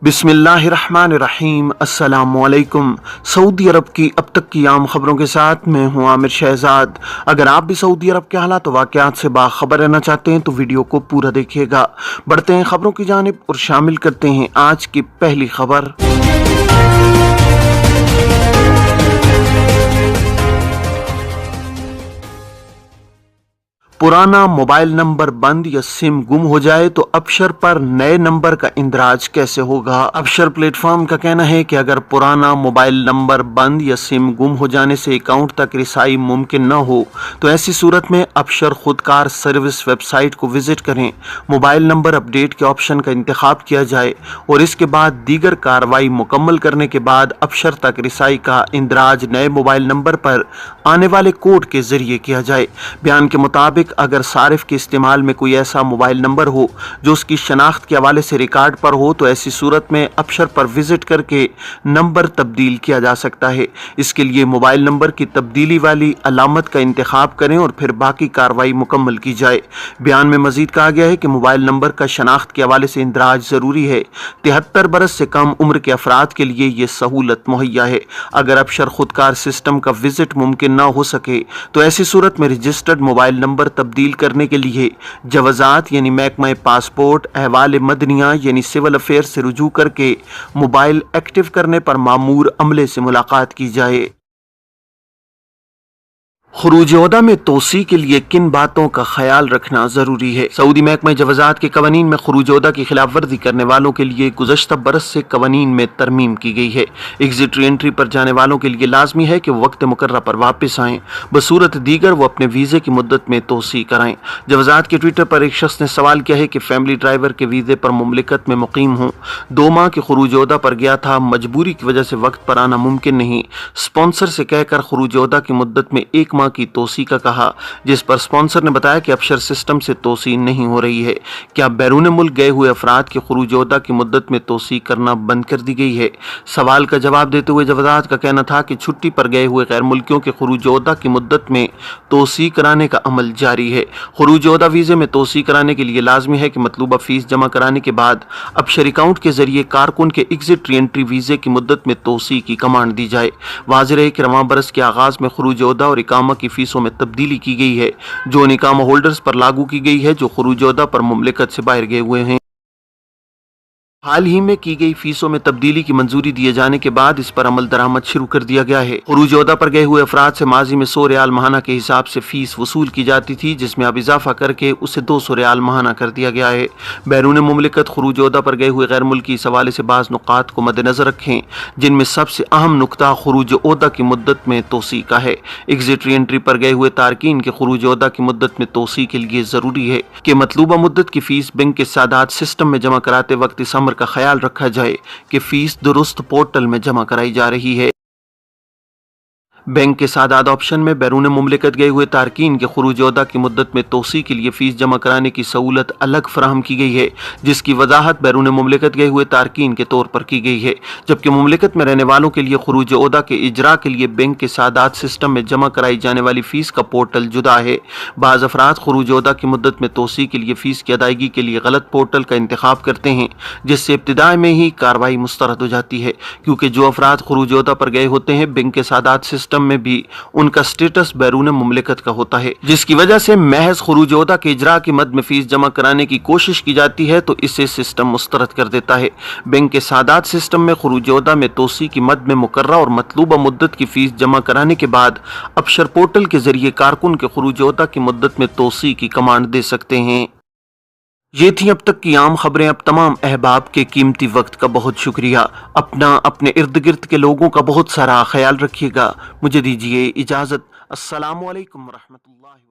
बिस्मिल्लाहिर्रहमानिर्रहीम। अस्सलामुअलैकुम। सऊदी अरब की अब तक की आम खबरों के साथ मैं हूं आमिर शहजाद। अगर आप भी सऊदी अरब के हालात व वाक़यात से बाखबर रहना चाहते हैं तो वीडियो को पूरा देखिएगा। बढ़ते हैं खबरों की जानिब और शामिल करते हैं आज की पहली खबर। पुराना मोबाइल नंबर बंद या सिम गुम हो जाए तो अबशर पर नए नंबर का इंदराज कैसे होगा। अबशर प्लेटफॉर्म का कहना है कि अगर पुराना मोबाइल नंबर बंद या सिम गुम हो जाने से अकाउंट तक रिसाई मुमकिन न हो तो ऐसी सूरत में अबशर खुदकार सर्विस वेबसाइट को विजिट करें, मोबाइल नंबर अपडेट के ऑप्शन का इंतखाब किया जाए और इसके बाद दीगर कार्रवाई मुकम्मल करने के बाद अबशर तक रिसाई का इंदराज नए मोबाइल नंबर पर आने वाले कोड के जरिए किया जाए। बयान के मुताबिक अगर सारिफ के इस्तेमाल में कोई ऐसा मोबाइल नंबर हो जो उसकी शनाख्त के हवाले से रिकॉर्ड पर हो तो ऐसी सूरत में अबशर पर विजिट करके नंबर तब्दील किया जा सकता है। इसके लिए मोबाइल नंबर की तब्दीली वाली अलामत का इंतखाब करें और फिर बाकी कार्रवाई मुकम्मल की जाए। बयान में मजीद कहा गया है कि मोबाइल नंबर का शनाख्त के हवाले से इंदराज जरूरी है। 73 बरस से कम उम्र के अफराद के लिए ये सहूलत मुहैया है। अगर अबशर खुदकार सिस्टम का विजिट मुमकिन न हो सके तो ऐसी सूरत में रजिस्टर्ड मोबाइल नंबर तब्दील करने के लिए जवाजात यानी महकमा पासपोर्ट, अहवाल मदनिया यानी सिविल अफेयर से रुजू करके मोबाइल एक्टिव करने पर मामूर अमले से मुलाकात की जाए। खुरूज ओहदा में तोसी के लिए किन बातों का ख्याल रखना जरूरी है। सऊदी महकमा जवाजात के कवानीन में खुरूज ओहदा की खिलाफ वर्जी करने वालों के लिए गुज़श्ता बरस से कवानीन में तरमीम की गई है। एग्जिट री एंट्री पर जाने वालों के लिए लाजमी है कि वो वक्त मुकर्रर पर वापस आएँ, बसूरत दीगर वो अपने वीज़े की मुद्दत में तोसी कराएँ। जवाजात के ट्विटर पर एक शख्स ने सवाल किया है कि फैमिली ड्राइवर के वीज़े पर मुमलिकत में मुकीम हूँ, 2 माह के खुरूज ओहदा पर गया था, मजबूरी की वजह से वक्त पर आना मुमकिन नहीं, स्पॉन्सर से कहकर खुरूज ओहदा की मुद्दत में 1 माह की तोसी का कहा, जिस पर स्पॉन्सर ने बताया कि अबशर सिस्टम से तोसी नहीं हो रही है। क्या बैरून मुल्क गए हुए अफराद के खुरूज ओहदा की मुद्दत में तोसी करना बंद कर दी गई है। सवाल का जवाब देते हुए जवाजात का कहना था कि छुट्टी पर गए हुए गैर मुल्कियों के खुरूज ओहदा की मुद्दत में तोसी कराने का अमल जारी है। खुरूज ओहदा वीजे में तोसी कराने के लिए लाजमी है कि मतलूबा फीस जमा कराने के बाद अबशर अकाउंट के जरिए कारकुन के एग्जिट री एंट्री वीजे की मुद्दत में तोसी की कमांड दी जाए। वाज़ेह है कि रवां बरस के आगाज में खुरूज ओहदा और इकामा की फीसों में तब्दीली की गई है जो उन इकामा होल्डर्स पर लागू की गई है जो खुरूज ओहदा पर मुमलिकत से बाहर गए हुए हैं। हाल ही में की गई फीसों में तब्दीली की मंजूरी दिए जाने के बाद इस पर अमल दरामद शुरू कर दिया गया है। खुरूज ओहदा पर गए हुए अफराद से माजी में 100 रियाल माहाना के हिसाब से फीस वसूल की जाती थी, जिसमें अब इजाफा करके उसे 200 रियाल माहाना कर दिया गया है। बैरून मुमलिकत खुरूज ओहदा पर गए हुए गैर मुल्की इस हवाले से बाज़ नुकात को मद्देनजर रखें, जिनमें सबसे अहम नुकता खुरूज ओहदा की मुद्दत में तोसी का है। एग्जिट री एंट्री पर गए हुए तारकीन के खुरूज ओहदा की मुद्दत में तोसी के लिए जरूरी है कि मतलूबा मुद्दत की फीस बैंक के सादात सिस्टम में जमा कराते वक्त इस अमर का ख्याल रखा जाए कि फीस दुरुस्त पोर्टल में जमा कराई जा रही है। बैंक के सादात ऑप्शन में बैरून मुमलिकत गए हुए तारकीन के खुरूज ओहदा की मुद्दत में तोसी के लिए फीस जमा कराने की सहूलत अलग फराहम की गई है, जिसकी वजाहत बैरून मुमलिकत गए हुए तारकीन के तौर पर की गई है, जबकि मुमलिकत में रहने वालों के लिए खुरूज ओहदा के इजरा के लिए बैंक के सादात सिस्टम में जमा कराई जाने वाली फीस का पोर्टल जुदा है। बाज़ अफराद खुरूज ओहदा की मुद्दत में तोसी के लिए फीस की अदायगी के लिए गलत पोर्टल का इंतखाब करते हैं, जिससे इब्तिदा में ही कार्रवाई मुस्तरद हो जाती है, क्योंकि जो अफराद खुरूज ओहदा पर गए होते हैं बैंक के सादात सिस्टम में भी उनका स्टेटस बैरून मुमलिकत का होता है, जिसकी वजह से महज खुरूज ओहदा के इजरा की मद में फीस जमा कराने की कोशिश की जाती है तो इसे सिस्टम मुस्तरद कर देता है। बैंक के सादात सिस्टम में खुरूज ओहदा में तोसी की मद में मुकर्रर और मतलूबा मुद्दत की फीस जमा कराने के बाद अबशर पोर्टल के जरिए कारकुन के खुरूज ओहदा की मुद्दत में तोसी की कमांड दे सकते हैं। ये थी अब तक की आम खबरें। अब तमाम अहबाब के कीमती वक्त का बहुत शुक्रिया। अपने इर्द गिर्द के लोगों का बहुत सारा ख्याल रखिएगा। मुझे दीजिए इजाज़त। अस्सलामु अलैकुम रहमतुल्लाहि।